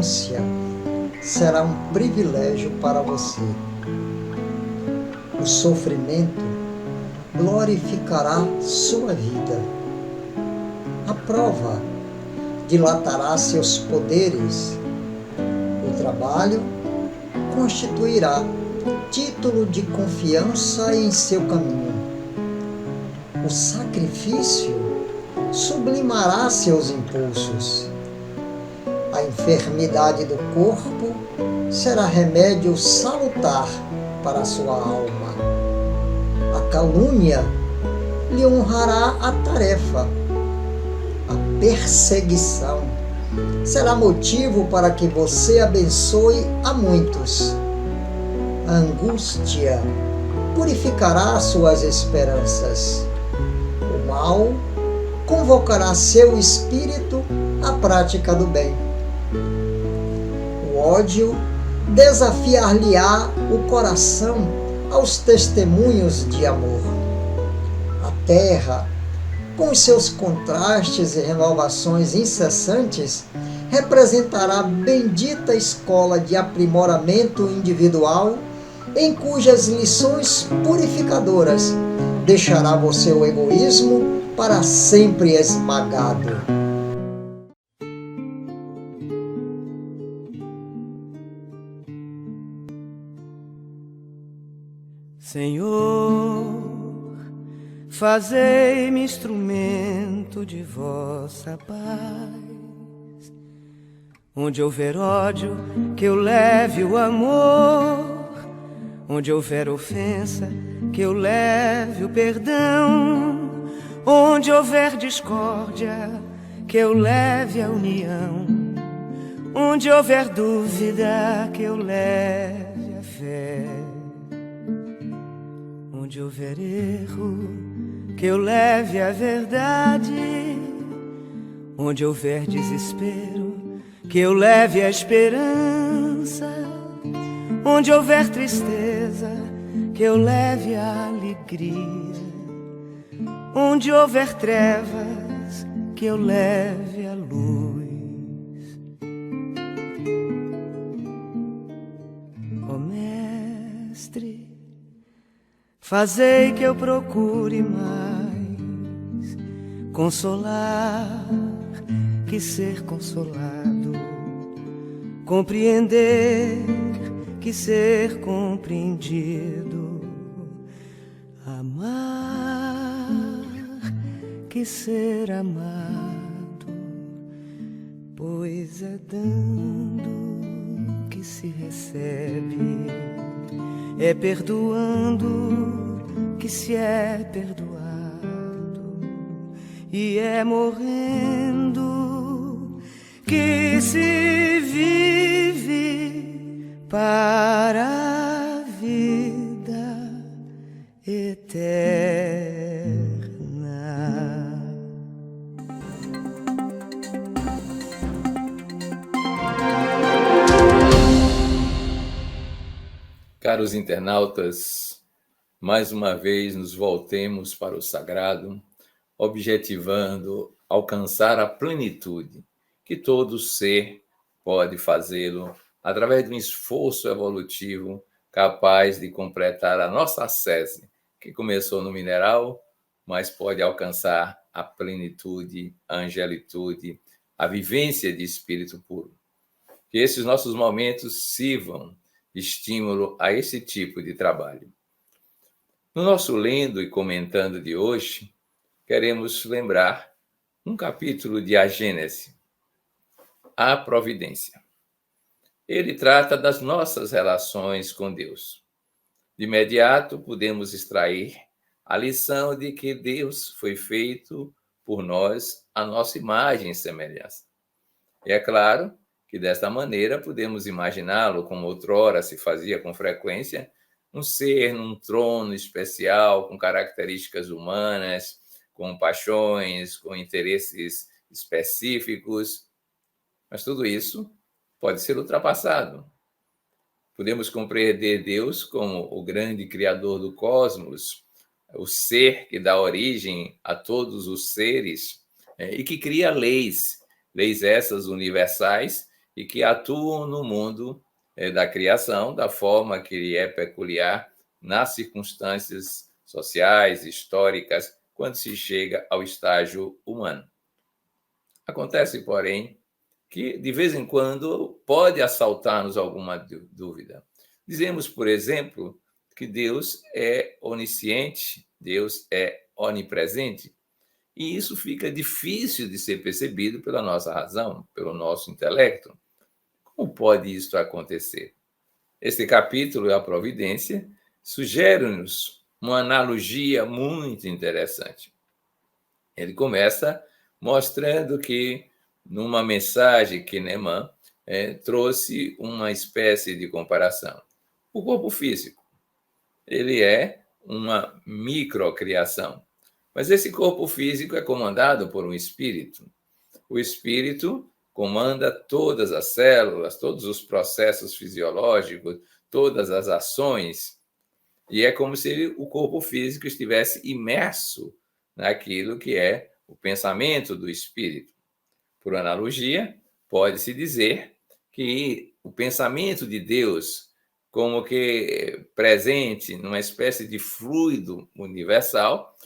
renúncia será um privilégio para você. O sofrimento glorificará sua vida. A prova dilatará seus poderes. O trabalho constituirá título de confiança em seu caminho. O sacrifício sublimará seus impulsos. A enfermidade do corpo será remédio salutar para a sua alma. A calúnia lhe honrará a tarefa. A perseguição será motivo para que você abençoe a muitos. A angústia purificará suas esperanças. O mal convocará seu espírito à prática do bem. O ódio desafiar-lhe-á o coração aos testemunhos de amor. A terra, com os seus contrastes e renovações incessantes, representará bendita escola de aprimoramento individual, em cujas lições purificadoras deixará você o egoísmo para sempre esmagado. Senhor, fazei-me instrumento de vossa paz. Onde houver ódio, que eu leve o amor. Onde houver ofensa, que eu leve o perdão. Onde houver discórdia, que eu leve a união. Onde houver dúvida, que eu leve a fé. Onde houver erro, que eu leve a verdade. Onde houver desespero, que eu leve a esperança. Onde houver tristeza, que eu leve a alegria. Onde houver trevas, que eu leve a luz. Ó Mestre, fazei que eu procure mais consolar que ser consolado, compreender que ser compreendido, amar que ser amado, pois é dando que se recebe, é perdoando que se é perdoado, e é morrendo que se vive para a vida eterna. Caros internautas, mais uma vez nos voltemos para o sagrado, objetivando alcançar a plenitude, que todo ser pode fazê-lo através de um esforço evolutivo capaz de completar a nossa ascese, que começou no mineral, mas pode alcançar a plenitude, a angelitude, a vivência de espírito puro. Que esses nossos momentos sirvam de estímulo a esse tipo de trabalho. No nosso lendo e comentando de hoje, queremos lembrar um capítulo de A Gênese, a providência. Ele trata das nossas relações com Deus. De imediato, podemos extrair a lição de que Deus foi feito por nós a nossa imagem e semelhança. E é claro que, desta maneira, podemos imaginá-lo como outrora se fazia com frequência, um ser num trono especial, com características humanas, com paixões, com interesses específicos. Mas tudo isso pode ser ultrapassado. Podemos compreender Deus como o grande criador do cosmos, o ser que dá origem a todos os seres e que cria leis essas universais e que atuam no mundo da criação da forma que lhe é peculiar nas circunstâncias sociais, históricas, quando se chega ao estágio humano. Acontece, porém, que de vez em quando pode assaltar-nos alguma dúvida. Dizemos, por exemplo, que Deus é onisciente, Deus é onipresente, e isso fica difícil de ser percebido pela nossa razão, pelo nosso intelecto. Como pode isso acontecer? Este capítulo, a providência, sugere-nos uma analogia muito interessante. Ele começa mostrando que, numa mensagem que Neemã trouxe uma espécie de comparação. O corpo físico, ele é uma microcriação, mas esse corpo físico é comandado por um espírito. O espírito comanda todas as células, todos os processos fisiológicos, todas as ações, e é como se o corpo físico estivesse imerso naquilo que é o pensamento do espírito. Por analogia, pode-se dizer que o pensamento de Deus, como que presente numa espécie de fluido universal,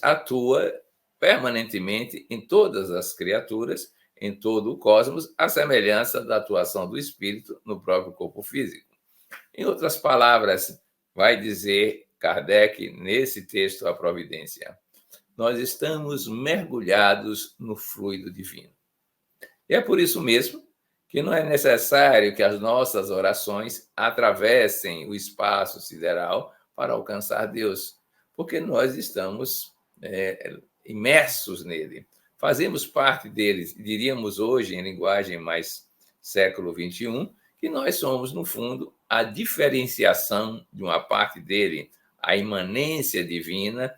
atua permanentemente em todas as criaturas, em todo o cosmos, à semelhança da atuação do espírito no próprio corpo físico. Em outras palavras, vai dizer Kardec nesse texto A Providência, nós estamos mergulhados no fluido divino. E é por isso mesmo que não é necessário que as nossas orações atravessem o espaço sideral para alcançar Deus, porque nós estamos imersos nele. Fazemos parte deles, diríamos hoje, em linguagem mais século XXI, que nós somos, no fundo, a diferenciação de uma parte dele, a imanência divina,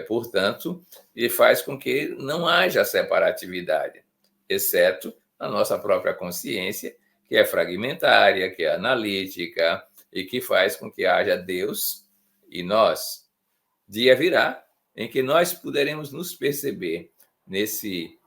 portanto, e faz com que não haja separatividade, exceto a nossa própria consciência, que é fragmentária, que é analítica, e que faz com que haja Deus e nós. Dia virá em que nós poderemos nos perceber nesse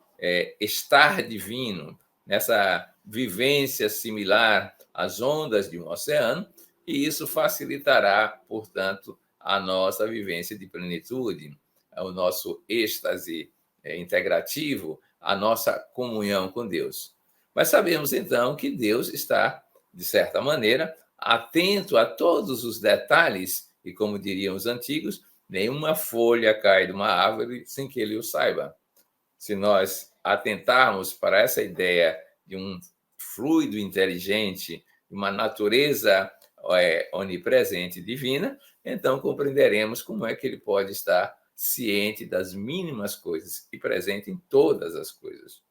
estar divino, nessa vivência similar às ondas de um oceano, e isso facilitará, portanto, a nossa vivência de plenitude, o nosso êxtase integrativo, a nossa comunhão com Deus. Mas sabemos, então, que Deus está, de certa maneira, atento a todos os detalhes, e, como diriam os antigos, nenhuma folha cai de uma árvore sem que ele o saiba. Se nós atentarmos para essa ideia de um fluido inteligente, uma natureza onipresente divina, então compreenderemos como é que ele pode estar ciente das mínimas coisas e presente em todas as coisas.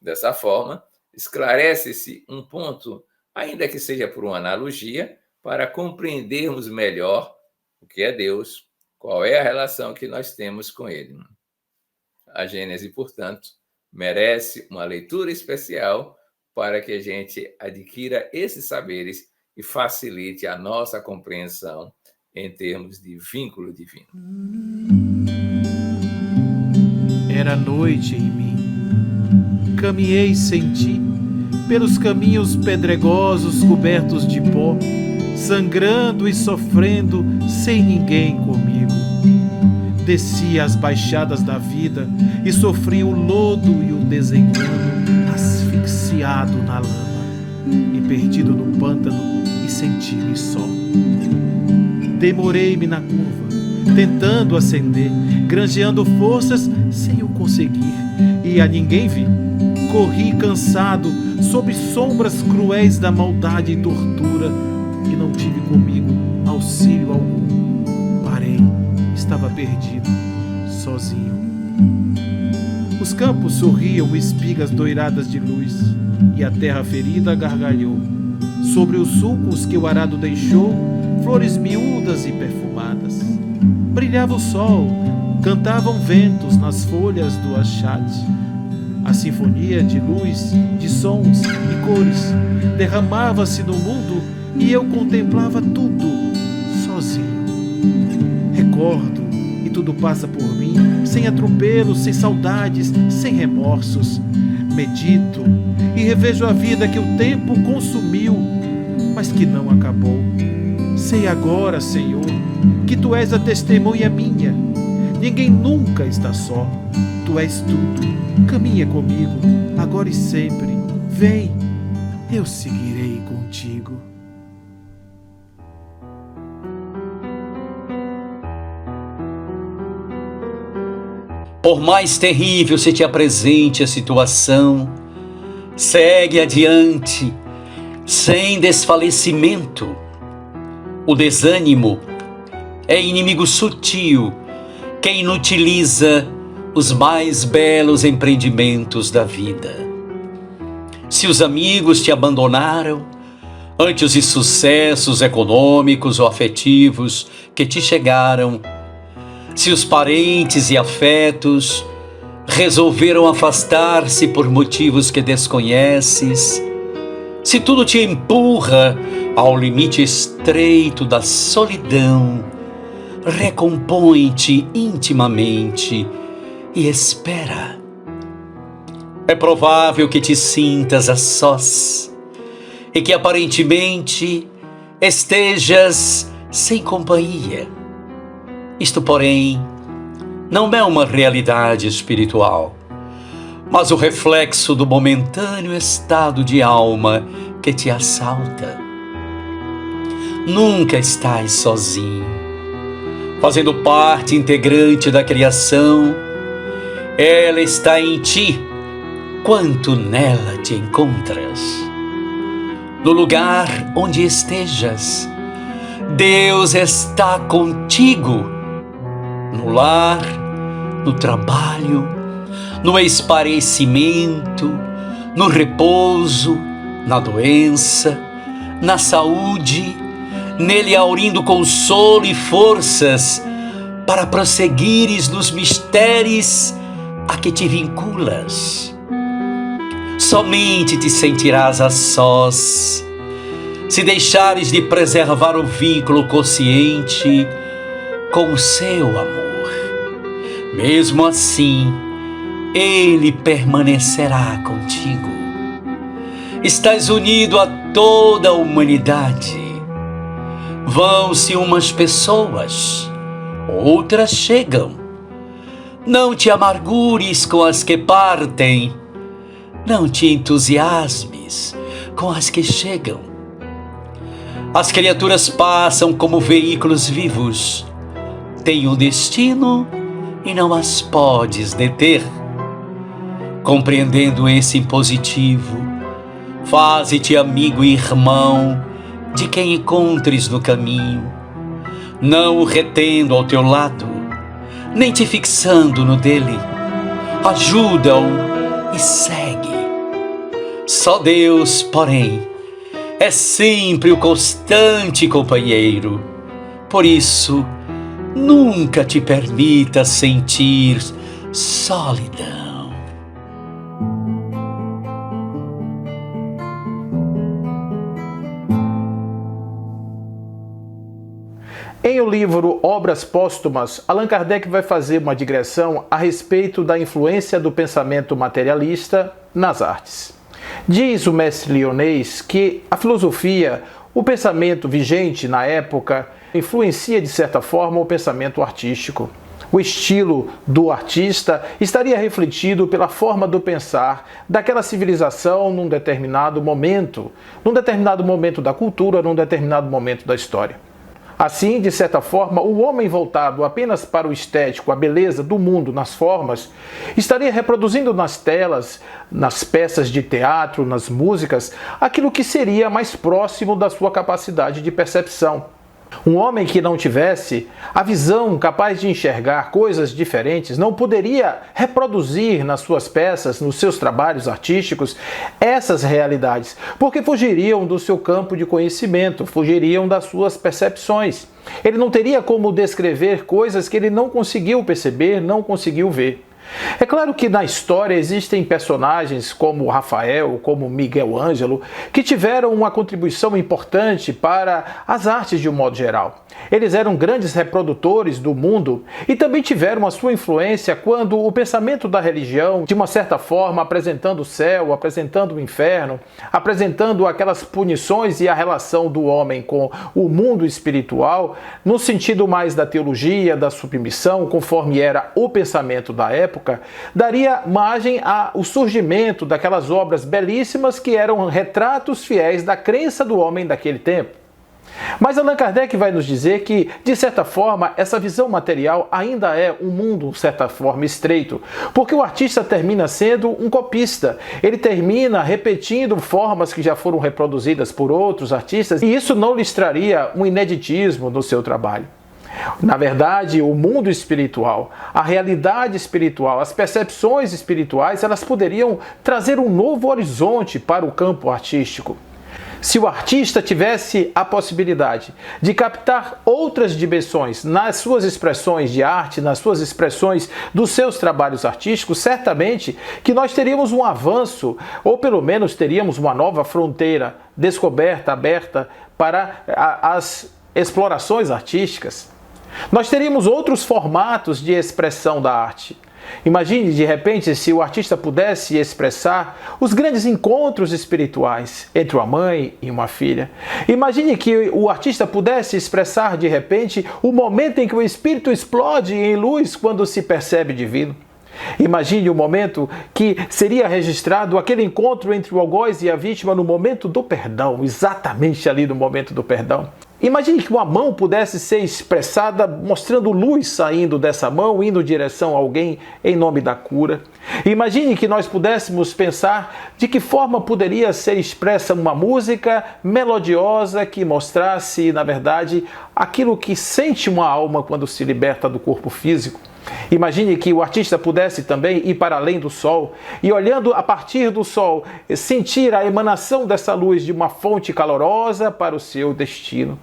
Dessa forma, esclarece-se um ponto, ainda que seja por uma analogia, para compreendermos melhor o que é Deus, qual é a relação que nós temos com ele. A Gênese, portanto, merece uma leitura especial para que a gente adquira esses saberes e facilite a nossa compreensão em termos de vínculo divino. Era noite em mim. Caminhei sem ti, pelos caminhos pedregosos cobertos de pó, sangrando e sofrendo sem ninguém comigo. Desci as baixadas da vida e sofri o lodo e o desengano, asfixiado na lama e perdido no pântano e senti-me só. Demorei-me na curva, tentando ascender, granjeando forças sem o conseguir, e a ninguém vi. Corri cansado, sob sombras cruéis da maldade e tortura, e não tive comigo auxílio algum. Parei, estava perdido, sozinho. Os campos sorriam espigas doiradas de luz, e a terra ferida gargalhou. Sobre os sulcos que o arado deixou, flores miúdas e perfumadas. Brilhava o sol, cantavam ventos nas folhas do achate. A sinfonia de luz, de sons e cores derramava-se no mundo e eu contemplava tudo sozinho. Recordo e tudo passa por mim, sem atropelos, sem saudades, sem remorsos. Medito e revejo a vida que o tempo consumiu, mas que não acabou. Sei agora, Senhor, que Tu és a testemunha minha. Ninguém nunca está só. Tu és tudo. Caminha comigo, agora e sempre. Vem, eu seguirei contigo. Por mais terrível se te apresente a situação, segue adiante, sem desfalecimento. O desânimo é inimigo sutil que inutiliza os mais belos empreendimentos da vida. Se os amigos te abandonaram ante os insucessos econômicos ou afetivos que te chegaram, se os parentes e afetos resolveram afastar-se por motivos que desconheces, se tudo te empurra ao limite estreito da solidão, recompõe-te intimamente e espera. É provável que te sintas a sós e que aparentemente estejas sem companhia. Isto, porém, não é uma realidade espiritual, mas o reflexo do momentâneo estado de alma que te assalta. Nunca estás sozinho. Fazendo parte integrante da criação, ela está em ti, quanto nela te encontras. No lugar onde estejas, Deus está contigo. No lar, no trabalho, no esparecimento, no repouso, na doença, na saúde, nele aurindo consolo e forças para prosseguires nos mistérios a que te vinculas. Somente te sentirás a sós se deixares de preservar o vínculo consciente com o seu amor. Mesmo assim, Ele permanecerá contigo. Estás unido a toda a humanidade. Vão-se umas pessoas, outras chegam. Não te amargures com as que partem, não te entusiasmes com as que chegam. As criaturas passam como veículos vivos, têm um destino e não as podes deter. Compreendendo esse impositivo, faze-te amigo e irmão de quem encontres no caminho, não o retendo ao teu lado, nem te fixando no dele. Ajuda-o e segue. Só Deus, porém, é sempre o constante companheiro. Por isso, nunca te permita sentir solidão. Em o livro Obras Póstumas, Allan Kardec vai fazer uma digressão a respeito da influência do pensamento materialista nas artes. Diz o mestre Lyonês que a filosofia, o pensamento vigente na época, influencia de certa forma o pensamento artístico. O estilo do artista estaria refletido pela forma do pensar daquela civilização num determinado momento da cultura, num determinado momento da história. Assim, de certa forma, o homem voltado apenas para o estético, a beleza do mundo nas formas, estaria reproduzindo nas telas, nas peças de teatro, nas músicas, aquilo que seria mais próximo da sua capacidade de percepção. Um homem que não tivesse a visão capaz de enxergar coisas diferentes não poderia reproduzir nas suas peças, nos seus trabalhos artísticos, essas realidades, porque fugiriam do seu campo de conhecimento, fugiriam das suas percepções. Ele não teria como descrever coisas que ele não conseguiu perceber, não conseguiu ver. É claro que na história existem personagens como Rafael, como Miguel Ângelo, que tiveram uma contribuição importante para as artes de um modo geral. Eles eram grandes reprodutores do mundo e também tiveram a sua influência quando o pensamento da religião, de uma certa forma, apresentando o céu, apresentando o inferno, apresentando aquelas punições e a relação do homem com o mundo espiritual, no sentido mais da teologia, da submissão, conforme era o pensamento da época, daria margem ao surgimento daquelas obras belíssimas que eram retratos fiéis da crença do homem daquele tempo. Mas Allan Kardec vai nos dizer que, de certa forma, essa visão material ainda é um mundo, de certa forma, estreito, porque o artista termina sendo um copista. Ele termina repetindo formas que já foram reproduzidas por outros artistas, e isso não lhes traria um ineditismo no seu trabalho. Na verdade, o mundo espiritual, a realidade espiritual, as percepções espirituais, elas poderiam trazer um novo horizonte para o campo artístico. Se o artista tivesse a possibilidade de captar outras dimensões nas suas expressões de arte, nas suas expressões dos seus trabalhos artísticos, certamente que nós teríamos um avanço, ou pelo menos teríamos uma nova fronteira descoberta, aberta para as explorações artísticas. Nós teríamos outros formatos de expressão da arte. Imagine, de repente, se o artista pudesse expressar os grandes encontros espirituais entre uma mãe e uma filha. Imagine que o artista pudesse expressar, de repente, o momento em que o espírito explode em luz quando se percebe divino. Imagine o momento que seria registrado aquele encontro entre o algoz e a vítima no momento do perdão, exatamente ali no momento do perdão. Imagine que uma mão pudesse ser expressada mostrando luz saindo dessa mão, indo em direção a alguém em nome da cura. Imagine que nós pudéssemos pensar de que forma poderia ser expressa uma música melodiosa que mostrasse, na verdade, aquilo que sente uma alma quando se liberta do corpo físico. Imagine que o artista pudesse também ir para além do sol e, olhando a partir do sol, sentir a emanação dessa luz de uma fonte calorosa para o seu destino.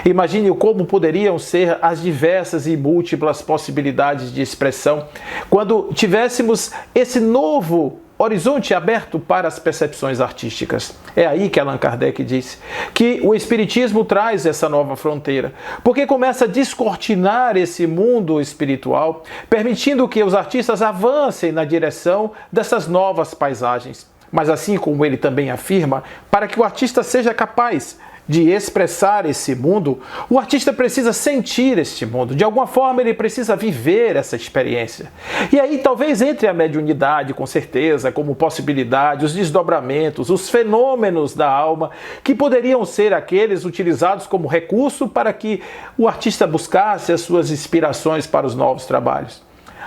Imagine como poderiam ser as diversas e múltiplas possibilidades de expressão quando tivéssemos esse novo horizonte aberto para as percepções artísticas. É aí que Allan Kardec diz que o Espiritismo traz essa nova fronteira, porque começa a descortinar esse mundo espiritual, permitindo que os artistas avancem na direção dessas novas paisagens. Mas assim como ele também afirma, para que o artista seja capaz de expressar esse mundo, o artista precisa sentir este mundo. De alguma forma, ele precisa viver essa experiência. E aí, talvez entre a mediunidade, com certeza, como possibilidade, os desdobramentos, os fenômenos da alma, que poderiam ser aqueles utilizados como recurso para que o artista buscasse as suas inspirações para os novos trabalhos.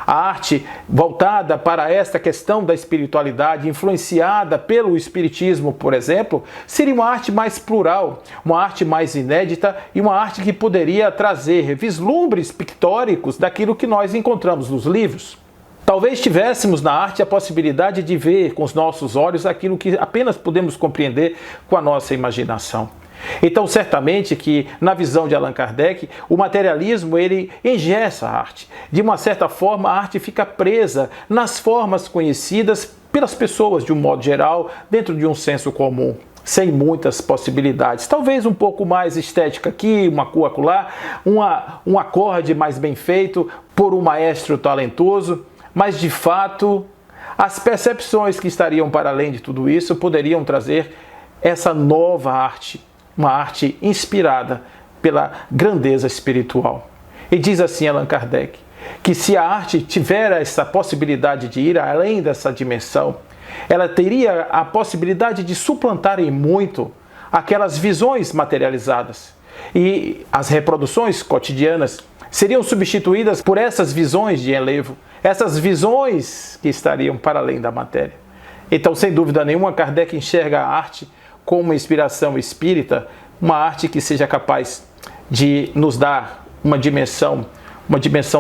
A arte voltada para esta questão da espiritualidade, influenciada pelo espiritismo, por exemplo, seria uma arte mais plural, uma arte mais inédita e uma arte que poderia trazer vislumbres pictóricos daquilo que nós encontramos nos livros. Talvez tivéssemos na arte a possibilidade de ver com os nossos olhos aquilo que apenas podemos compreender com a nossa imaginação. Então, certamente que, na visão de Allan Kardec, o materialismo ele engessa a arte. De uma certa forma, a arte fica presa nas formas conhecidas pelas pessoas, de um modo geral, dentro de um senso comum, sem muitas possibilidades. Talvez um pouco mais estética aqui, uma cor acolá, um acorde mais bem feito por um maestro talentoso, mas, de fato, as percepções que estariam para além de tudo isso poderiam trazer essa nova arte, uma arte inspirada pela grandeza espiritual. E diz assim Allan Kardec, que se a arte tiver essa possibilidade de ir além dessa dimensão, ela teria a possibilidade de suplantar em muito aquelas visões materializadas. E as reproduções cotidianas seriam substituídas por essas visões de enlevo, essas visões que estariam para além da matéria. Então, sem dúvida nenhuma, Kardec enxerga a arte com uma inspiração espírita, uma arte que seja capaz de nos dar uma dimensão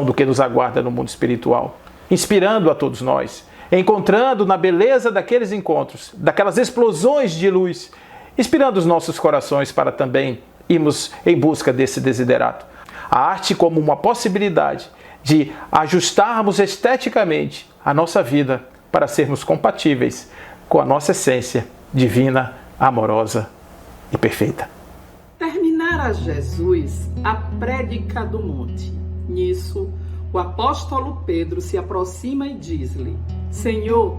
do que nos aguarda no mundo espiritual, inspirando a todos nós, encontrando na beleza daqueles encontros, daquelas explosões de luz, inspirando os nossos corações para também irmos em busca desse desiderato. A arte como uma possibilidade de ajustarmos esteticamente a nossa vida para sermos compatíveis com a nossa essência divina, amorosa e perfeita. Terminara Jesus a prédica do monte. Nisso, o apóstolo Pedro se aproxima e diz-lhe: Senhor,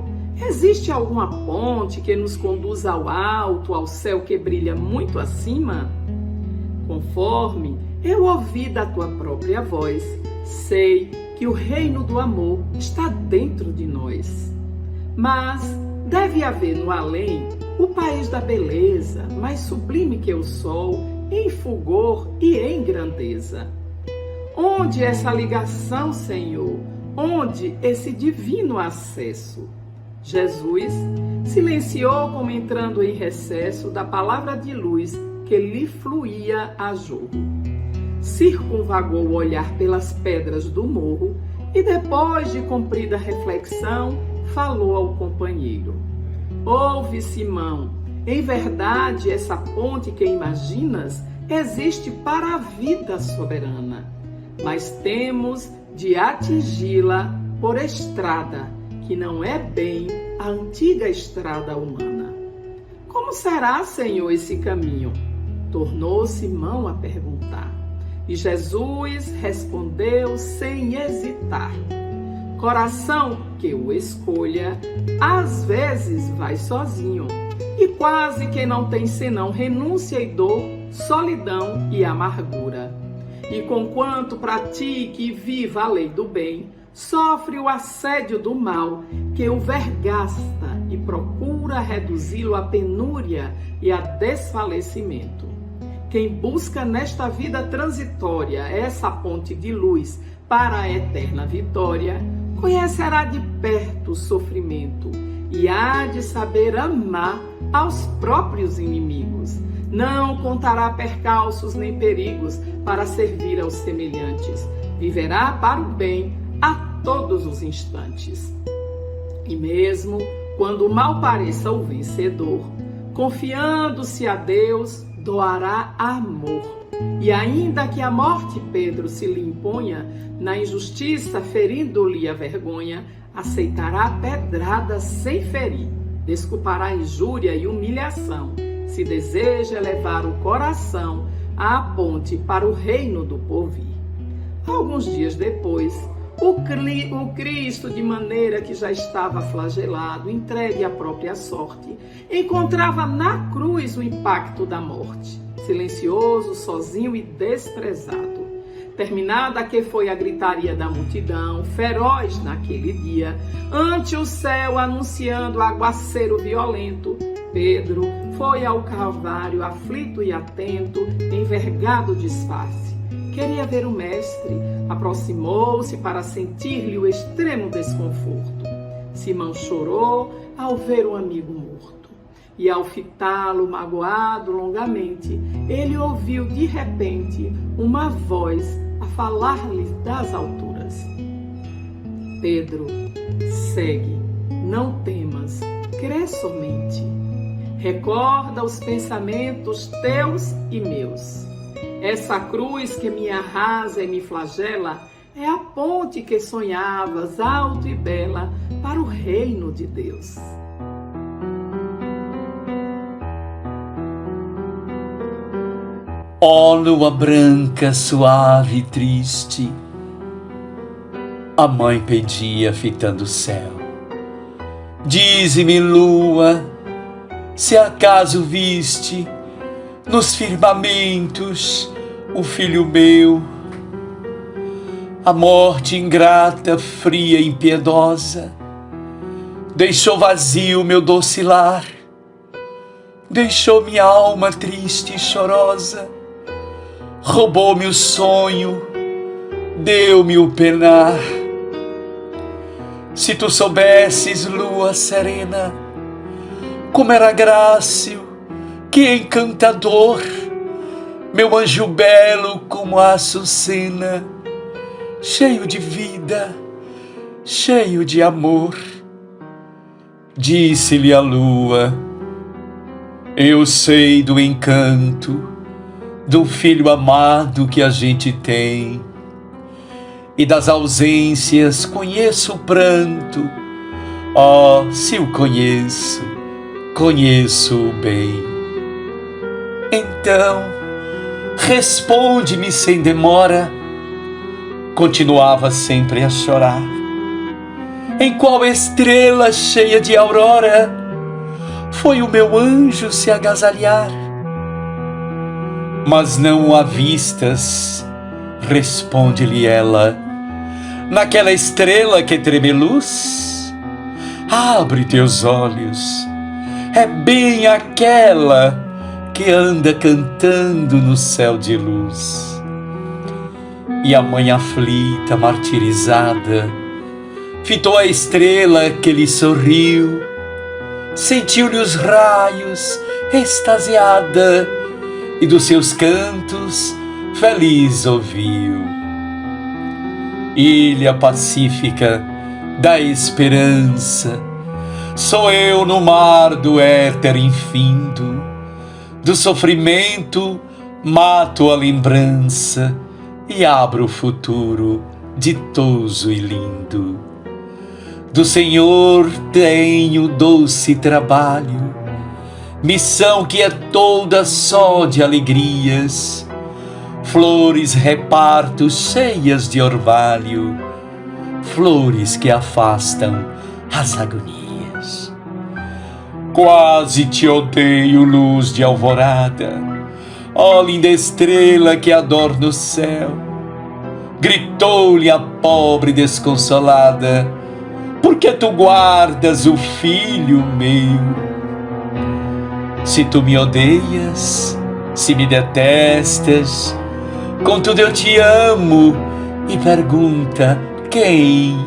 existe alguma ponte que nos conduza ao alto, ao céu que brilha muito acima? Conforme eu ouvi da tua própria voz, sei que o reino do amor está dentro de nós. Mas deve haver no além o país da beleza, mais sublime que o sol, em fulgor e em grandeza. Onde essa ligação, Senhor? Onde esse divino acesso? Jesus silenciou como entrando em recesso da palavra de luz que lhe fluía a jorro. Circunvagou o olhar pelas pedras do morro e depois de cumprida reflexão, falou ao companheiro: Ouve, Simão, em verdade essa ponte que imaginas existe para a vida soberana, mas temos de atingi-la por estrada, que não é bem a antiga estrada humana. Como será, Senhor, esse caminho? Tornou Simão a perguntar. E Jesus respondeu sem hesitar: Coração que o escolha, às vezes vai sozinho, e quase que não tem senão renúncia e dor, solidão e amargura. E conquanto pratique e viva a lei do bem, sofre o assédio do mal, que o vergasta e procura reduzi-lo à penúria e a desfalecimento. Quem busca nesta vida transitória essa ponte de luz para a eterna vitória, conhecerá de perto o sofrimento e há de saber amar aos próprios inimigos. Não contará percalços nem perigos para servir aos semelhantes. Viverá para o bem a todos os instantes. E mesmo quando o mal pareça o vencedor, confiando-se a Deus, doará amor. E ainda que a morte Pedro se lhe imponha, na injustiça ferindo-lhe a vergonha, aceitará pedrada sem ferir, desculpará injúria e humilhação, se deseja levar o coração à ponte para o reino do porvir. Alguns dias depois, o Cristo, de maneira que já estava flagelado, entregue à própria sorte, encontrava na cruz o impacto da morte, silencioso, sozinho e desprezado. Terminada que foi a gritaria da multidão, feroz naquele dia, ante o céu anunciando aguaceiro violento, Pedro foi ao Calvário aflito e atento, envergado disfarce. Queria ver o mestre, aproximou-se para sentir-lhe o extremo desconforto. Simão chorou ao ver o amigo morto. E ao fitá-lo magoado longamente, ele ouviu de repente uma voz a falar-lhe das alturas: Pedro, segue, não temas, crê somente. Recorda os pensamentos teus e meus. Essa cruz que me arrasa e me flagela é a ponte que sonhavas, alta e bela, para o reino de Deus. Ó lua branca, suave e triste, a mãe pedia fitando o céu. Dize-me, lua, se acaso viste nos firmamentos o filho meu. A morte ingrata, fria e impiedosa deixou vazio meu doce lar, deixou minha alma triste e chorosa, roubou-me o sonho, deu-me o penar. Se tu soubesses, lua serena, como era grácil, que encantador, meu anjo belo como a açucena, cheio de vida, cheio de amor. Disse-lhe a lua: eu sei do encanto do filho amado que a gente tem. e das ausências conheço o pranto. Oh, se o conheço, conheço-o bem. Então, responde-me sem demora. Continuava sempre a chorar. Em qual estrela cheia de aurora foi o meu anjo se agasalhar? Mas não o avistas, responde-lhe ela, naquela estrela que treme luz? Abre teus olhos, é bem aquela que anda cantando no céu de luz. E a mãe aflita, martirizada, fitou a estrela que lhe sorriu, sentiu-lhe os raios, extasiada, e dos seus cantos feliz ouviu. Ilha pacífica da esperança, sou eu no mar do éter infindo, do sofrimento mato a lembrança e abro o futuro ditoso e lindo. Do Senhor tenho doce trabalho, missão que é toda só de alegrias, flores reparto cheias de orvalho, flores que afastam as agonias. Quase te odeio, luz de alvorada, ó linda estrela que adorna o céu. Gritou-lhe a pobre desconsolada, por que tu guardas o filho meu? Se tu me odeias, se me detestas, contudo eu te amo. E pergunta, quem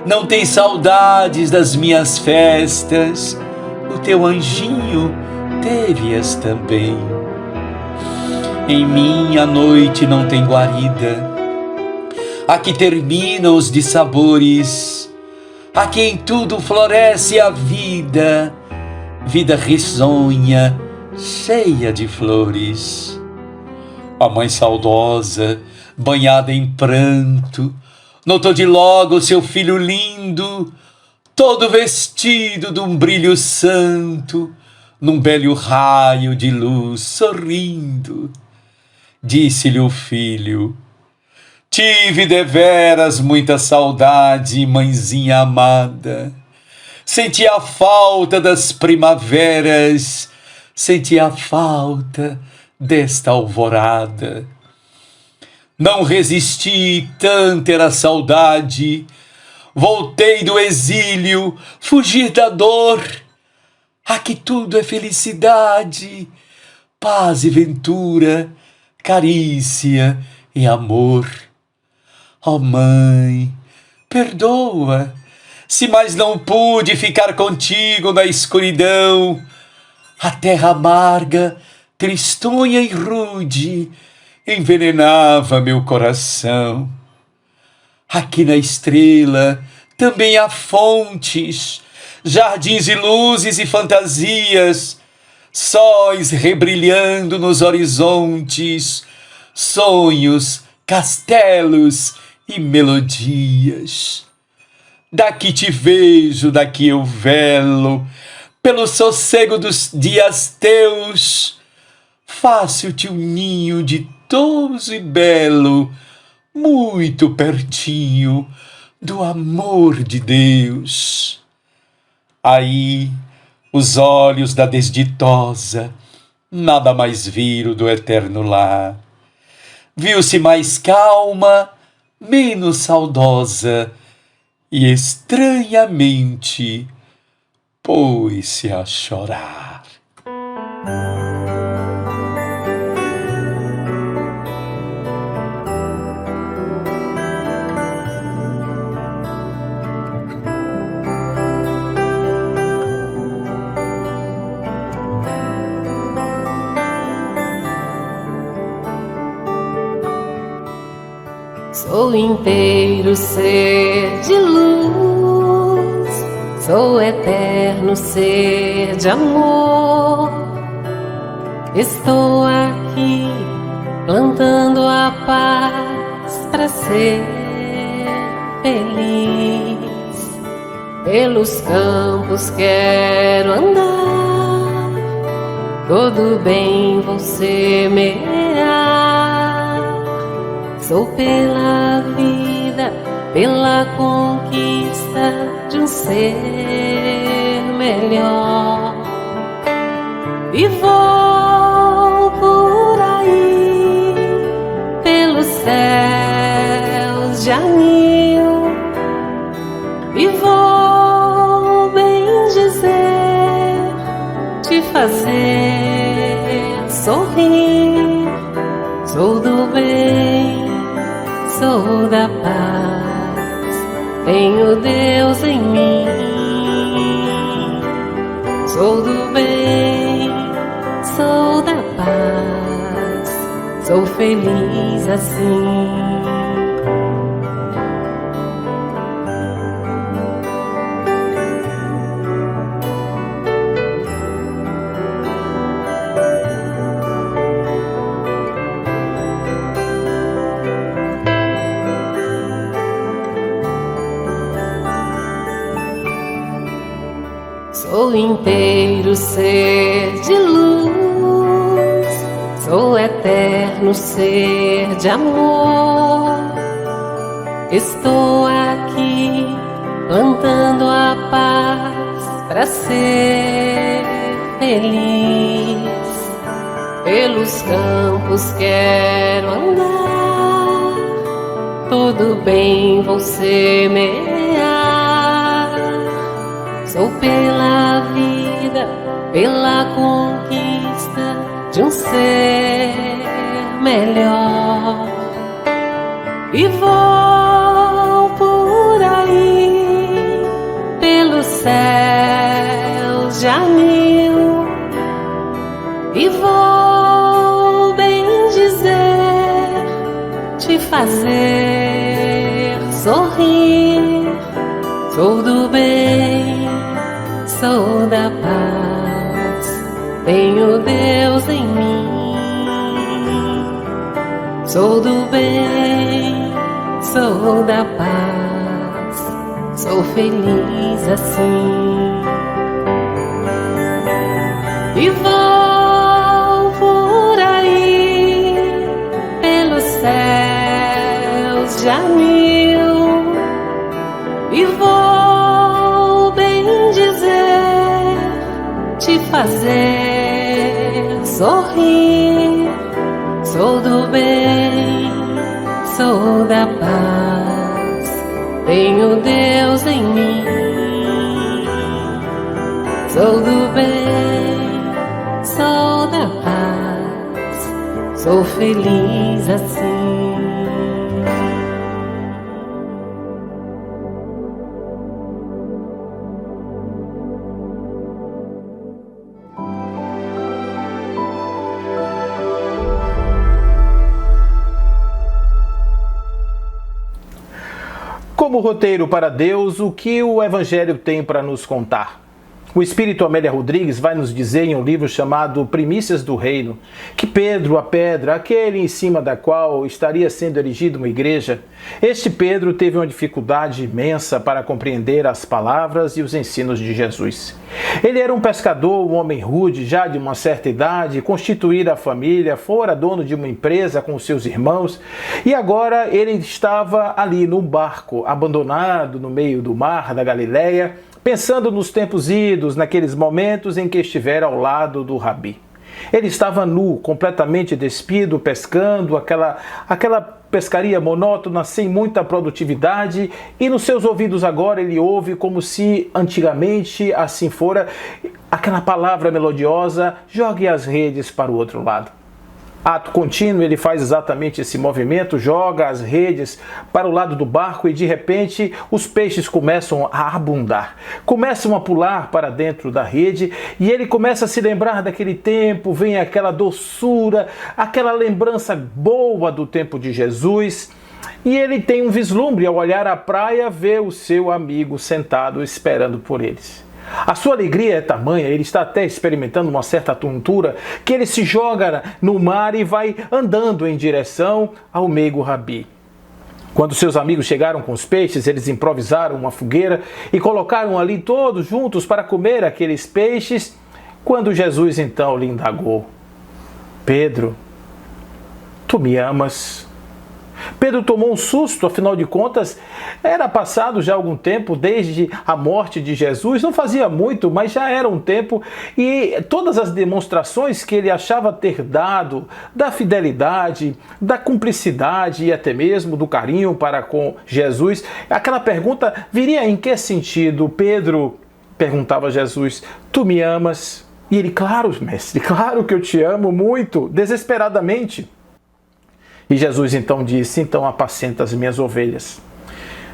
não tem saudades das minhas festas? O teu anjinho teve-as também. Em mim a noite não tem guarida, aqui terminam os dissabores, aqui em tudo floresce a vida, vida risonha, cheia de flores. A mãe saudosa, banhada em pranto, notou de logo seu filho lindo, todo vestido de um brilho santo, num belo raio de luz, sorrindo. Disse-lhe o filho, tive deveras muita saudade, mãezinha amada. Senti a falta das primaveras, senti a falta desta alvorada. Não resisti, tanta era a saudade. Voltei do exílio, fugi da dor. Aqui tudo é felicidade, paz e ventura, carícia e amor. Ó mãe, perdoa, se mais não pude ficar contigo na escuridão. A terra amarga, tristonha e rude, envenenava meu coração. Aqui na estrela também há fontes, jardins e luzes e fantasias, sóis rebrilhando nos horizontes, sonhos, castelos e melodias. Daqui te vejo, daqui eu velo, pelo sossego dos dias teus, faço-te um ninho ditoso e belo, muito pertinho do amor de Deus. Aí os olhos da desditosa nada mais viram do eterno lar. Viu-se mais calma, menos saudosa, e estranhamente pôs-se a chorar. Sou inteiro ser de luz, sou eterno ser de amor. Estou aqui plantando a paz para ser feliz. Pelos campos quero andar, todo bem vou semear. Sou pela vida, pela conquista de um ser melhor. E vou por aí, pelos céus de anil, e vou bem dizer, te fazer sorrir. Sou do bem, sou da paz, tenho Deus em mim. Sou do bem, sou da paz, sou feliz assim. Sou inteiro ser de luz, sou eterno ser de amor. Estou aqui plantando a paz para ser feliz. Pelos campos quero andar, todo bem vou semear. Sou pela vida, pela conquista de um ser melhor. E vou por aí, pelos céus de anil, e vou bem dizer, te fazer sorrir. Sou do bem, sou da paz, tenho Deus em mim. Sou do bem, sou da paz, sou feliz assim. E vou por aí, pelos céus de anil, e vou bem dizer, te fazer sorrir. Sou do bem, sou da paz, tenho Deus em mim. Sou do bem, sou da paz, sou feliz assim. Como roteiro para Deus, o que o Evangelho tem para nos contar? O Espírito Amélia Rodrigues vai nos dizer em um livro chamado Primícias do Reino, que Pedro, a pedra, aquele em cima da qual estaria sendo erigida uma igreja, este Pedro teve uma dificuldade imensa para compreender as palavras e os ensinos de Jesus. Ele era um pescador, um homem rude, já de uma certa idade, constituíra a família, fora dono de uma empresa com seus irmãos, e agora ele estava ali num barco, abandonado no meio do mar da Galileia, pensando nos tempos idos, naqueles momentos em que estivera ao lado do Rabi. Ele estava nu, completamente despido, pescando, aquela pescaria monótona, sem muita produtividade, e nos seus ouvidos agora ele ouve como se antigamente assim fora aquela palavra melodiosa: jogue as redes para o outro lado. Ato contínuo, ele faz exatamente esse movimento, joga as redes para o lado do barco e de repente os peixes começam a abundar, começam a pular para dentro da rede e ele começa a se lembrar daquele tempo, vem aquela doçura, aquela lembrança boa do tempo de Jesus. E ele tem um vislumbre ao olhar a praia, vê o seu amigo sentado esperando por eles. A sua alegria é tamanha, ele está até experimentando uma certa tontura, que ele se joga no mar e vai andando em direção ao meigo Rabi. Quando seus amigos chegaram com os peixes, eles improvisaram uma fogueira e colocaram ali todos juntos para comer aqueles peixes. Quando Jesus então lhe indagou: Pedro, tu me amas? Pedro tomou um susto, afinal de contas, era passado já algum tempo desde a morte de Jesus, não fazia muito, mas já era um tempo, e todas as demonstrações que ele achava ter dado, da fidelidade, da cumplicidade e até mesmo do carinho para com Jesus, aquela pergunta viria em que sentido? Pedro, perguntava Jesus, tu me amas? E ele, claro, mestre, claro que eu te amo muito, desesperadamente. E Jesus então disse, então apacenta as minhas ovelhas.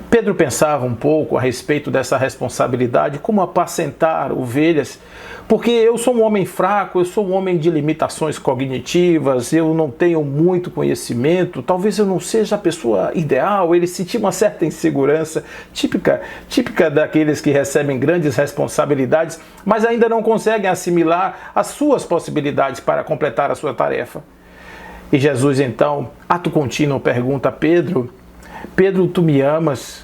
Pedro pensava um pouco a respeito dessa responsabilidade, como apacentar ovelhas, porque eu sou um homem fraco, eu sou um homem de limitações cognitivas, eu não tenho muito conhecimento, talvez eu não seja a pessoa ideal. Ele sentia uma certa insegurança, típica daqueles que recebem grandes responsabilidades, mas ainda não conseguem assimilar as suas possibilidades para completar a sua tarefa. E Jesus então, ato contínuo, pergunta a Pedro, Pedro, tu me amas?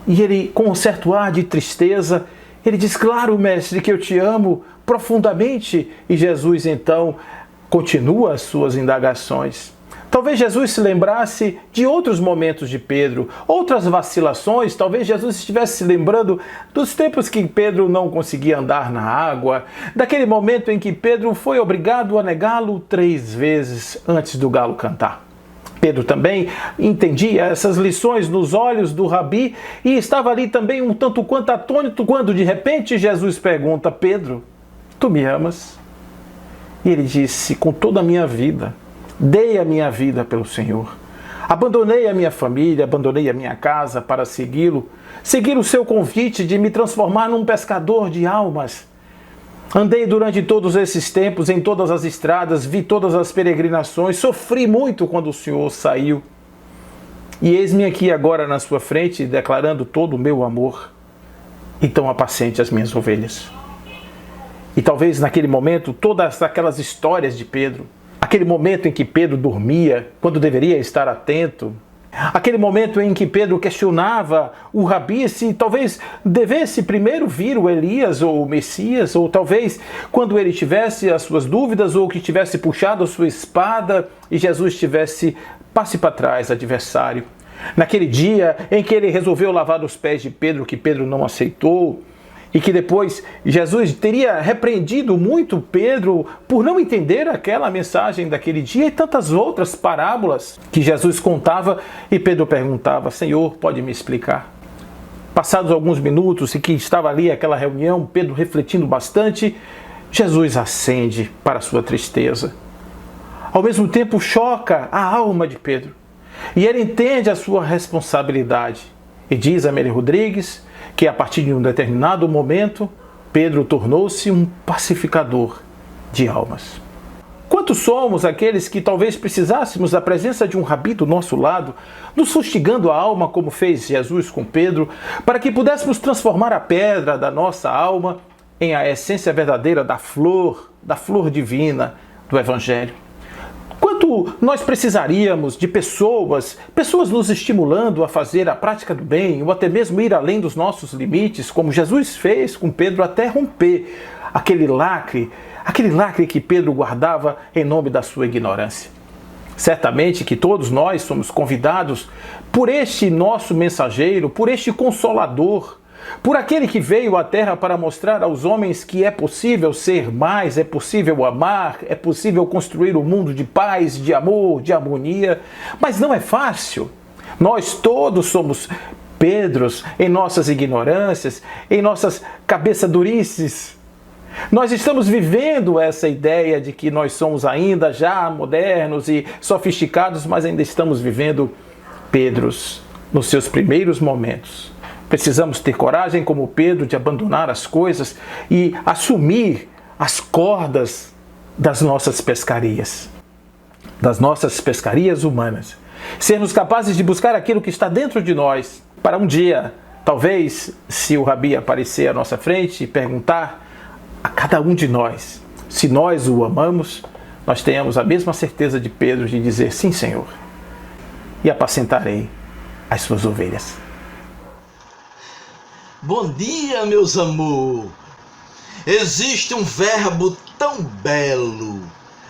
E ele, com um certo ar de tristeza, ele diz, claro, mestre, que eu te amo profundamente. E Jesus então continua as suas indagações. Talvez Jesus se lembrasse de outros momentos de Pedro, outras vacilações. Talvez Jesus estivesse se lembrando dos tempos que Pedro não conseguia andar na água, daquele momento em que Pedro foi obrigado a negá-lo 3 vezes antes do galo cantar. Pedro também entendia essas lições nos olhos do Rabi e estava ali também um tanto quanto atônito quando de repente Jesus pergunta, Pedro, tu me amas? E ele disse, com toda a minha vida. Dei a minha vida pelo Senhor. Abandonei a minha família, abandonei a minha casa para segui-lo. Seguir o seu convite de me transformar num pescador de almas. Andei durante todos esses tempos em todas as estradas, vi todas as peregrinações, sofri muito quando o Senhor saiu. E eis-me aqui agora na sua frente, declarando todo o meu amor. Então apacente as minhas ovelhas. E talvez naquele momento, todas aquelas histórias de Pedro, aquele momento em que Pedro dormia, quando deveria estar atento, aquele momento em que Pedro questionava o Rabi se talvez devesse primeiro vir o Elias ou o Messias, ou talvez quando ele tivesse as suas dúvidas ou que tivesse puxado a sua espada e Jesus tivesse passe para trás, adversário. Naquele dia em que ele resolveu lavar os pés de Pedro, que Pedro não aceitou, e que depois Jesus teria repreendido muito Pedro por não entender aquela mensagem daquele dia e tantas outras parábolas que Jesus contava e Pedro perguntava, Senhor, pode me explicar? Passados alguns minutos e que estava ali aquela reunião, Pedro refletindo bastante, Jesus acende para a sua tristeza. Ao mesmo tempo choca a alma de Pedro e ele entende a sua responsabilidade e diz a Amélia Rodrigues que a partir de um determinado momento, Pedro tornou-se um pacificador de almas. Quantos somos aqueles que talvez precisássemos da presença de um Rabi do nosso lado, nos fustigando a alma como fez Jesus com Pedro, para que pudéssemos transformar a pedra da nossa alma em a essência verdadeira da flor divina do Evangelho? Quanto nós precisaríamos de pessoas nos estimulando a fazer a prática do bem, ou até mesmo ir além dos nossos limites, como Jesus fez com Pedro até romper aquele lacre que Pedro guardava em nome da sua ignorância. Certamente que todos nós somos convidados por este nosso mensageiro, por este consolador, por aquele que veio à Terra para mostrar aos homens que é possível ser mais, é possível amar, é possível construir um mundo de paz, de amor, de harmonia, mas não é fácil. Nós todos somos Pedros em nossas ignorâncias, em nossas cabeçadurices. Nós estamos vivendo essa ideia de que nós somos ainda já modernos e sofisticados, mas ainda estamos vivendo Pedros nos seus primeiros momentos. Precisamos ter coragem, como Pedro, de abandonar as coisas e assumir as cordas das nossas pescarias humanas. Sermos capazes de buscar aquilo que está dentro de nós, para um dia, talvez, se o Rabi aparecer à nossa frente e perguntar a cada um de nós se nós o amamos, nós tenhamos a mesma certeza de Pedro de dizer, sim, Senhor, e apacentarei as suas ovelhas. Bom dia, meus amor. Existe um verbo tão belo,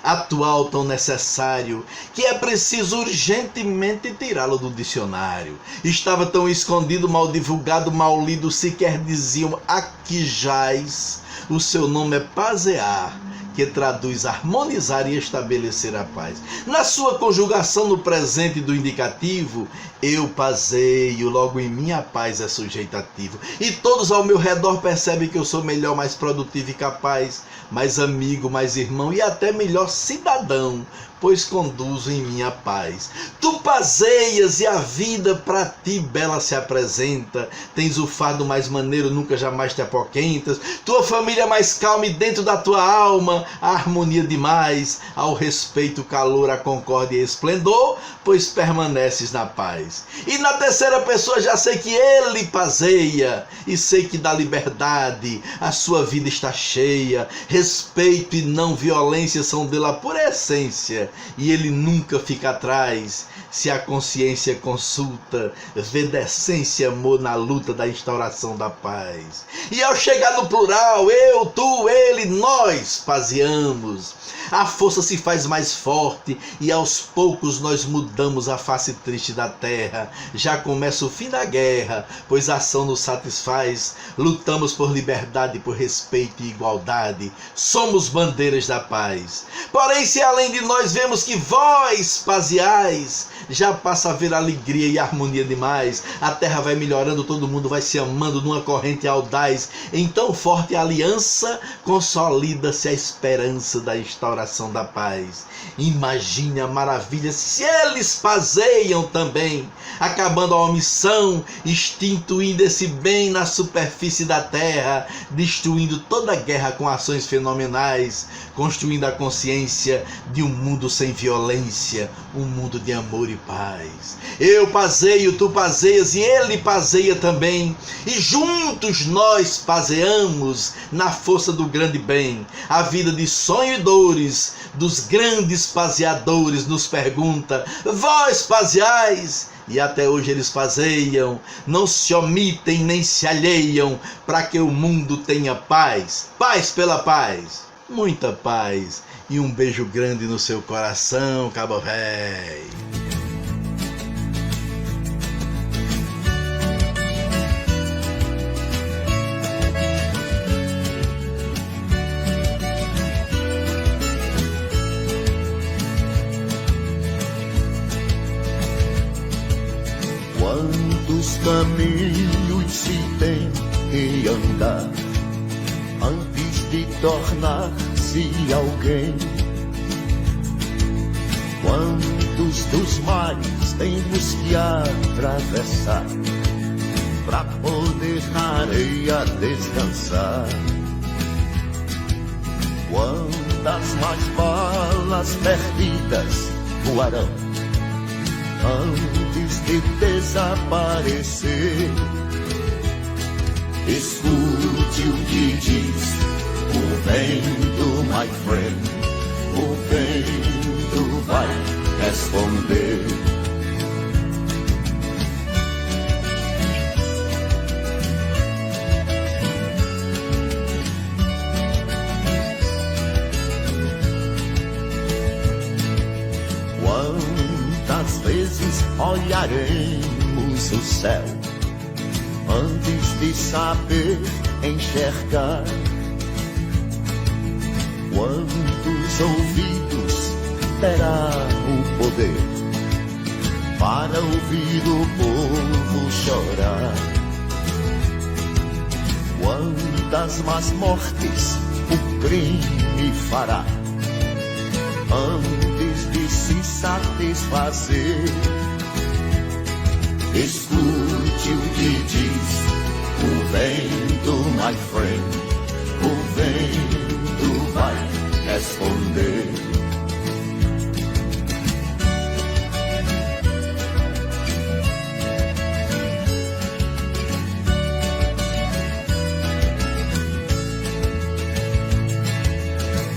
atual, tão necessário, que é preciso urgentemente tirá-lo do dicionário. Estava tão escondido, mal divulgado, mal lido, sequer diziam aqui jaz. O seu nome é pasear, que traduz harmonizar e estabelecer a paz. Na sua conjugação no presente do indicativo, eu paseio, logo em mim a paz é sujeitativo. E todos ao meu redor percebem que eu sou melhor, mais produtivo e capaz, mais amigo, mais irmão e até melhor cidadão, pois conduzo em minha paz. Tu paseias e a vida pra ti bela se apresenta. Tens o fardo mais maneiro, nunca jamais te apoquentas. Tua família mais calma e dentro da tua alma a harmonia demais. Ao respeito, calor, a concórdia e esplendor, pois permaneces na paz. E na terceira pessoa já sei que ele paseia e sei que da liberdade a sua vida está cheia. Respeito e não violência são dele a pura essência. E ele nunca fica atrás, se a consciência consulta, vê decência, amor na luta da instauração da paz. E ao chegar no plural, eu, tu, ele, nós paseamos. A força se faz mais forte e aos poucos nós mudamos a face triste da terra. Já começa o fim da guerra, pois a ação nos satisfaz. Lutamos por liberdade, por respeito e igualdade. Somos bandeiras da paz. Porém, se além de nós vemos que vós paseais, já passa a haver alegria e harmonia demais. A terra vai melhorando, todo mundo vai se amando numa corrente audaz. Em tão forte aliança, consolida-se a esperança da instauração da paz. Imagine a maravilha se eles paseiam também, acabando a omissão, instituindo esse bem na superfície da terra, destruindo toda a guerra com ações fenomenais, construindo a consciência de um mundo sem violência, um mundo de amor e paz. Eu paseio, tu paseias e ele paseia também, e juntos nós paseamos na força do grande bem. A vida de sonho e dores dos grandes paseadores nos pergunta: vós paseais? E até hoje eles paseiam, não se omitem nem se alheiam, para que o mundo tenha paz. Paz pela paz, muita paz e um beijo grande no seu coração, Cabo Véi. Quantos caminhos se tem que andar antes de tornar-se alguém? Quantos dos mares temos que atravessar pra poder na areia descansar? Quantas mais balas perdidas voarão antes de desaparecer? Escute o que diz o vento, my friend. O vento vai responder. Quantas vezes olharemos o céu antes de saber enxergar? Quantos ouvidos terá o poder para ouvir o povo chorar? Quantas más mortes o crime fará antes de se satisfazer? Escute o que diz o vento, my friend. O vento vai responder.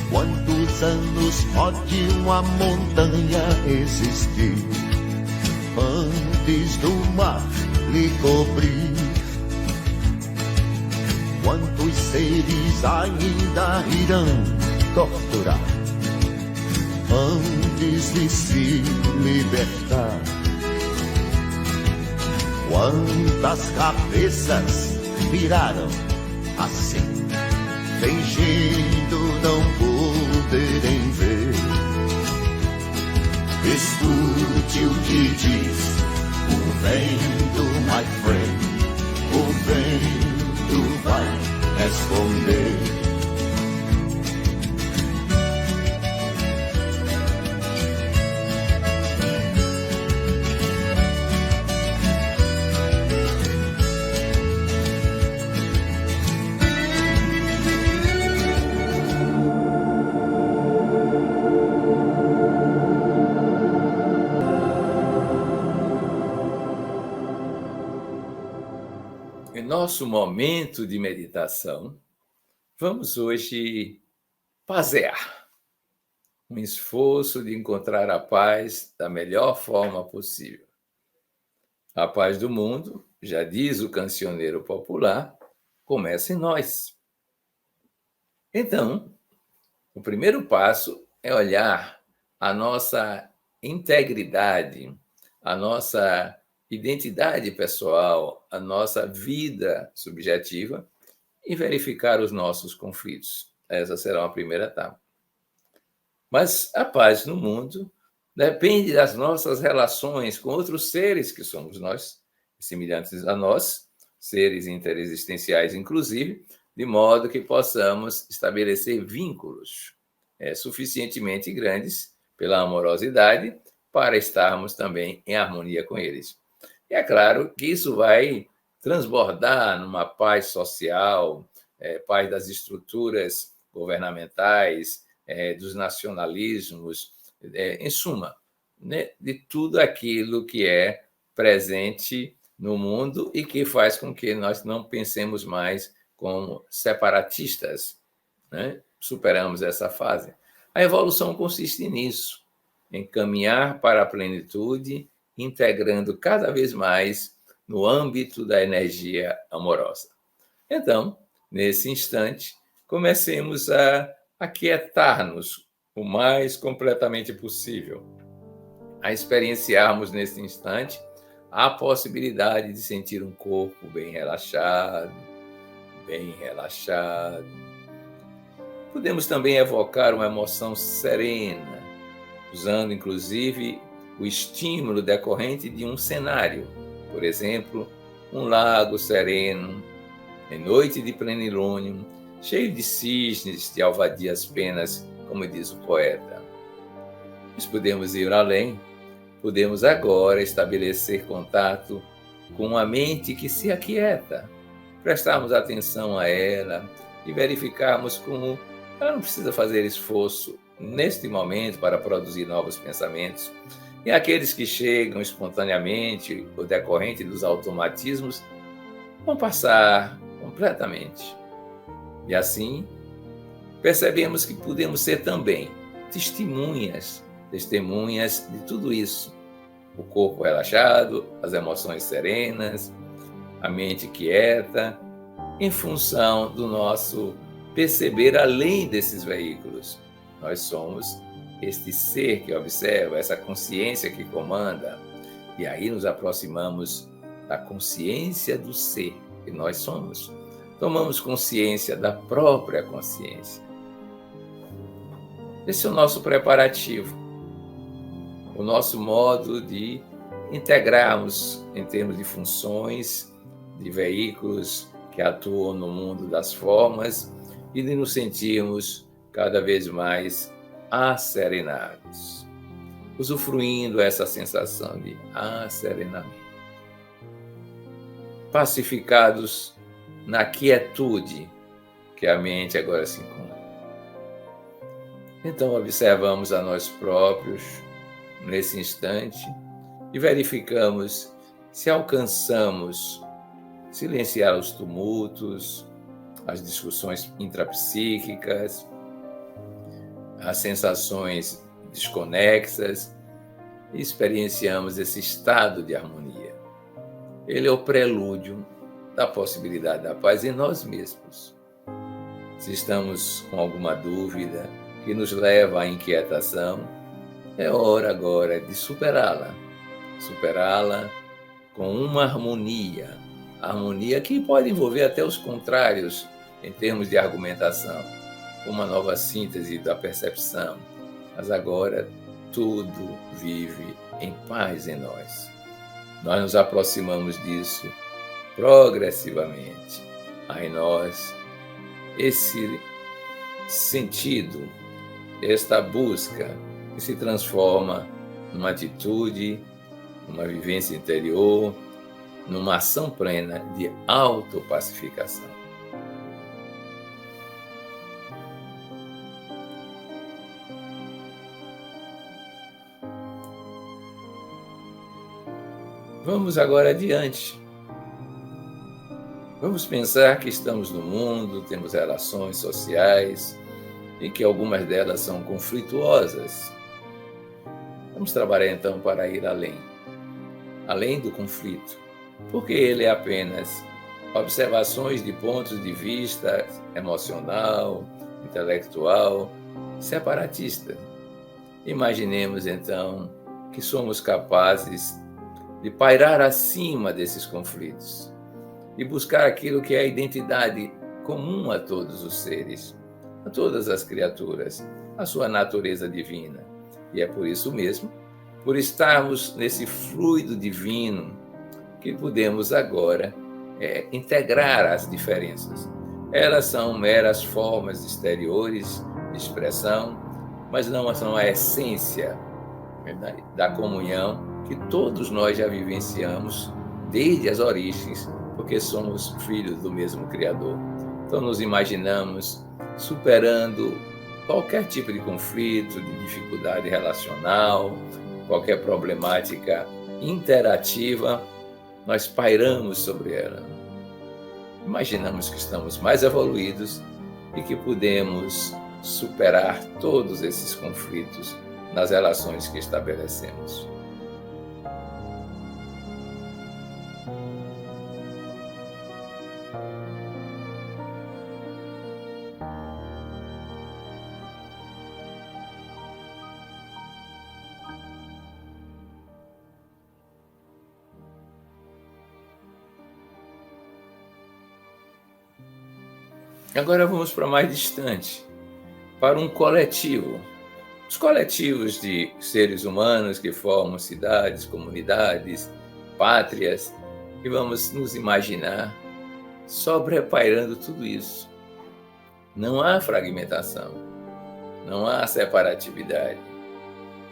Quantos anos pode uma montanha existir antes do mar lhe cobrir. Quantos seres ainda irão torturar antes de se libertar? Quantas cabeças viraram assim, fingindo não poderem ver? Escute o que diz o vento, my friend. O vento vai responder. Em nosso momento de meditação, vamos hoje pasear, um esforço de encontrar a paz da melhor forma possível. A paz do mundo, já diz o cancioneiro popular, começa em nós. Então, o primeiro passo é olhar a nossa integridade, a nossa identidade pessoal, a nossa vida subjetiva e verificar os nossos conflitos. Essa será uma primeira etapa. Mas a paz no mundo depende das nossas relações com outros seres que somos nós, semelhantes a nós, seres interexistenciais inclusive, de modo que possamos estabelecer vínculos suficientemente grandes pela amorosidade para estarmos também em harmonia com eles. E é claro que isso vai transbordar numa paz social, paz das estruturas governamentais, dos nacionalismos, em suma, né, de tudo aquilo que é presente no mundo e que faz com que nós não pensemos mais como separatistas, né? Superamos essa fase. A evolução consiste nisso, em caminhar para a plenitude, integrando cada vez mais no âmbito da energia amorosa. Então, nesse instante, comecemos a aquietar-nos o mais completamente possível, a experienciarmos nesse instante a possibilidade de sentir um corpo bem relaxado, bem relaxado. Podemos também evocar uma emoção serena, usando inclusive o estímulo decorrente de um cenário, por exemplo, um lago sereno, em noite de plenilúnio, cheio de cisnes, de alvadias penas, como diz o poeta. Mas podemos ir além, podemos agora estabelecer contato com a mente que se aquieta, prestarmos atenção a ela e verificarmos como ela não precisa fazer esforço neste momento para produzir novos pensamentos. E aqueles que chegam espontaneamente ou decorrente dos automatismos vão passar completamente. E assim, percebemos que podemos ser também testemunhas de tudo isso. O corpo relaxado, as emoções serenas, a mente quieta, em função do nosso perceber além desses veículos. Nós somos este ser que observa, essa consciência que comanda, e aí nos aproximamos da consciência do ser que nós somos. Tomamos consciência da própria consciência. Esse é o nosso preparativo, o nosso modo de integrarmos em termos de funções, de veículos que atuam no mundo das formas e de nos sentirmos cada vez mais asserenados, usufruindo essa sensação de asserenamento, pacificados na quietude que a mente agora se encontra. Então observamos a nós próprios nesse instante e verificamos se alcançamos silenciar os tumultos, as discussões intrapsíquicas, as sensações desconexas e experienciamos esse estado de harmonia. Ele é o prelúdio da possibilidade da paz em nós mesmos. Se estamos com alguma dúvida que nos leva à inquietação, é hora agora de superá-la. Superá-la com uma harmonia que pode envolver até os contrários em termos de argumentação, uma nova síntese da percepção, mas agora tudo vive em paz em nós. Nós nos aproximamos disso progressivamente. Há em nós esse sentido, esta busca que se transforma numa atitude, numa vivência interior, numa ação plena de autopacificação. Vamos agora adiante. Vamos pensar que estamos no mundo, temos relações sociais e que algumas delas são conflituosas. Vamos trabalhar então para ir além do conflito, porque ele é apenas observações de pontos de vista emocional, intelectual, separatista. Imaginemos então que somos capazes de pairar acima desses conflitos e buscar aquilo que é a identidade comum a todos os seres, a todas as criaturas, a sua natureza divina. E é por isso mesmo, por estarmos nesse fluido divino, que podemos agora integrar as diferenças. Elas são meras formas exteriores de expressão, mas não são a essência da comunhão que todos nós já vivenciamos desde as origens, porque somos filhos do mesmo Criador. Então nos imaginamos superando qualquer tipo de conflito, de dificuldade relacional, qualquer problemática interativa, nós pairamos sobre ela. Imaginamos que estamos mais evoluídos e que podemos superar todos esses conflitos nas relações que estabelecemos. Agora vamos para mais distante, para um coletivo. Os coletivos de seres humanos que formam cidades, comunidades, pátrias, e vamos nos imaginar sobrepairando tudo isso. Não há fragmentação, não há separatividade.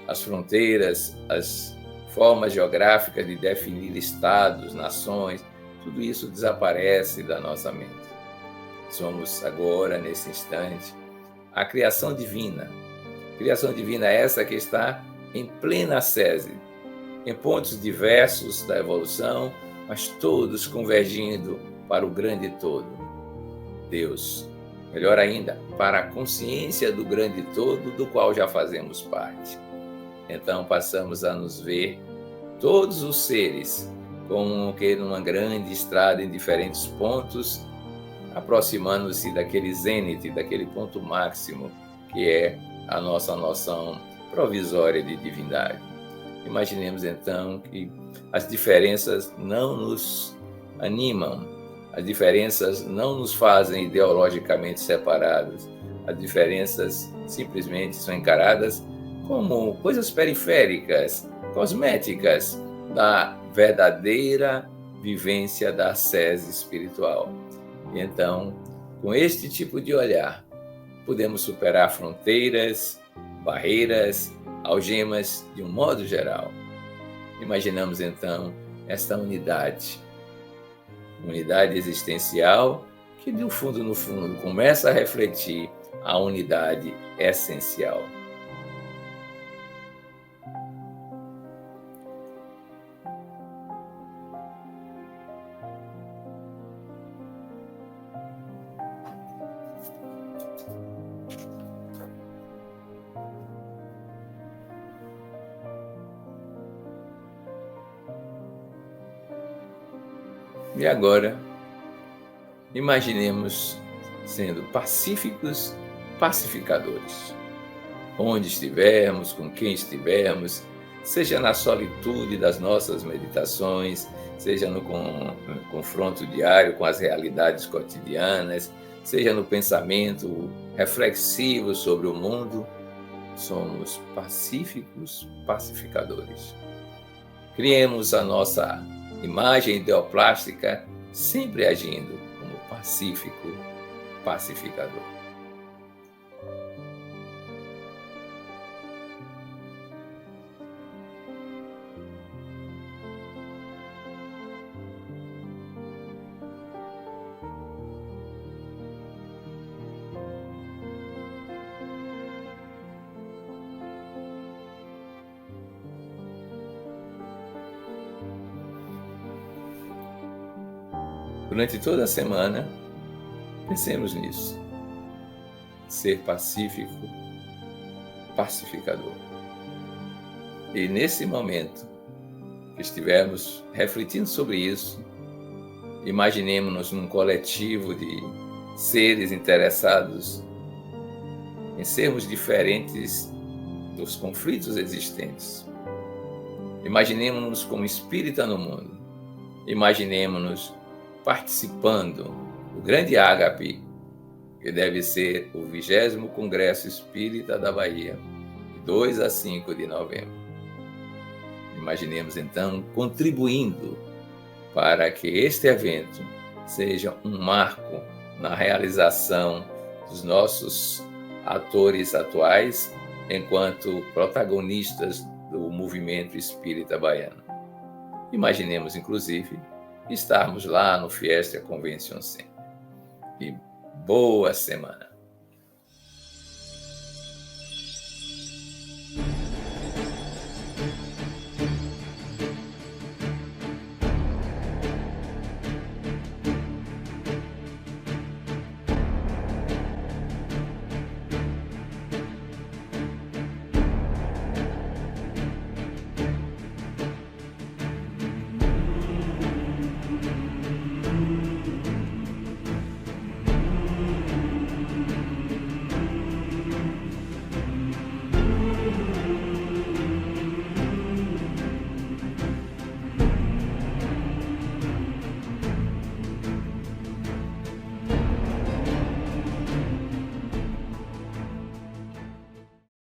As fronteiras, as formas geográficas de definir estados, nações, tudo isso desaparece da nossa mente. Somos agora, nesse instante, a criação divina. Criação divina essa que está em plena sese, em pontos diversos da evolução, mas todos convergindo para o grande todo, Deus. Melhor ainda, para a consciência do grande todo, do qual já fazemos parte. Então passamos a nos ver todos os seres como que numa grande estrada em diferentes pontos, aproximando-se daquele zênite, daquele ponto máximo, que é a nossa noção provisória de divindade. Imaginemos então que as diferenças não nos animam, as diferenças não nos fazem ideologicamente separados, as diferenças simplesmente são encaradas como coisas periféricas, cosméticas da verdadeira vivência da ascese espiritual. E então, com este tipo de olhar, podemos superar fronteiras, barreiras, algemas de um modo geral. Imaginamos então esta unidade existencial que no fundo começa a refletir a unidade essencial. E agora, imaginemos sendo pacíficos, pacificadores. Onde estivermos, com quem estivermos, seja na solitude das nossas meditações, seja no confronto diário com as realidades cotidianas, seja no pensamento reflexivo sobre o mundo, somos pacíficos, pacificadores. Criemos a nossa imagem ideoplástica sempre agindo como pacífico, pacificador. Durante toda a semana, pensemos nisso. Ser pacífico, pacificador. E nesse momento que estivermos refletindo sobre isso, imaginemos-nos num coletivo de seres interessados em sermos diferentes dos conflitos existentes. Imaginemos-nos como espírita no mundo. Imaginemos-nos participando do grande ágape, que deve ser o 20º Congresso Espírita da Bahia, de 2 a 5 de novembro. Imaginemos, então, contribuindo para que este evento seja um marco na realização dos nossos atores atuais enquanto protagonistas do movimento espírita baiano. Imaginemos, inclusive, estarmos lá no Fiesta Convention Center. E boa semana!